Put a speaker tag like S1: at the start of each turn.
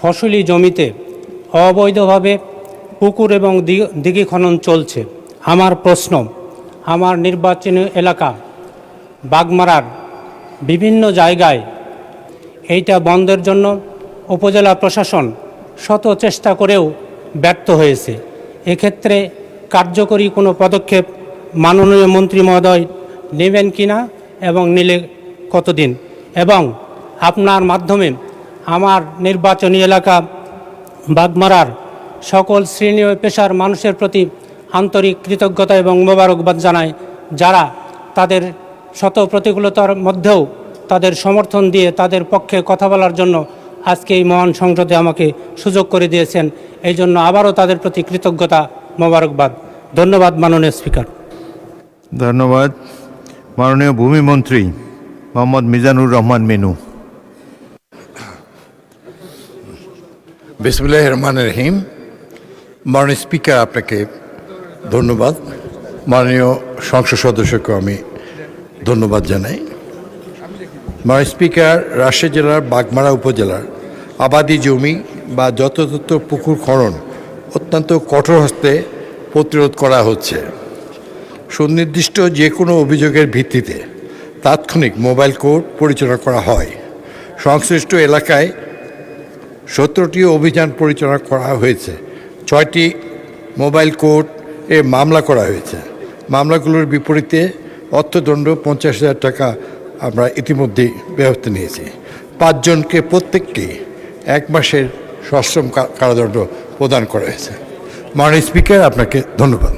S1: ফসলি জমিতে অবৈধভাবে পুকুর এবং দিঘি খনন চলছে। আমার প্রশ্ন, আমার নির্বাচনী এলাকা বাগমারার বিভিন্ন জায়গায় এইটা বন্ধের জন্য উপজেলা প্রশাসন শত চেষ্টা করেও ব্যর্থ হয়েছে। এক্ষেত্রে কার্যকরী কোনো পদক্ষেপ মাননীয় মন্ত্রী মহোদয় নেবেন কিনা এবং নিলে কতদিন, এবং আপনার মাধ্যমে আমার নির্বাচনী এলাকা বাগমারার সকল শ্রেণী ও পেশার মানুষের প্রতি আন্তরিক কৃতজ্ঞতা এবং মোবারকবাদ জানাই, যারা তাদের শত প্রতিকূলতার মধ্যেও তাদের সমর্থন দিয়ে তাদের পক্ষে কথা বলার জন্য আজকে এই মহান সংসদে আমাকে সুযোগ করে দিয়েছেন। এই জন্য আবারও তাদের প্রতি কৃতজ্ঞতা, মোবারকবাদ। ধন্যবাদ মাননীয় স্পিকার।
S2: ধন্যবাদ। মাননীয় ভূমিমন্ত্রী মোহাম্মদ মিজানুর রহমান মিনু।
S3: বিসমিল্লাহির রহমানির রহিম। মাননীয় স্পিকার, আপনাকে ধন্যবাদ। মাননীয় সংসদ সদস্যকে আমি ধন্যবাদ জানাই। মাননীয় স্পিকার, রাজশাহী জেলার বাগমারা উপজেলার আবাদি জমি বা যথাযথ পুকুর খনন অত্যন্ত কঠোর হস্তে প্রতিরোধ করা হচ্ছে। সুনির্দিষ্ট যে কোনো অভিযোগের ভিত্তিতে তাৎক্ষণিক মোবাইল কোর্ট পরিচালনা করা হয়। সংশ্লিষ্ট এলাকায় 17টি অভিযান পরিচালনা করা হয়েছে। 6টি মোবাইল কোর্টে মামলা করা হয়েছে। মামলাগুলোর বিপরীতে অর্থদণ্ড 50,000 টাকা আমরা ইতিমধ্যেই ব্যবস্থা নিয়েছি। 5 জনকে প্রত্যেককে 1 মাসের সশ্রম কারাদণ্ড প্রদান করা হয়েছে। মাননীয় স্পিকার, আপনাকে ধন্যবাদ।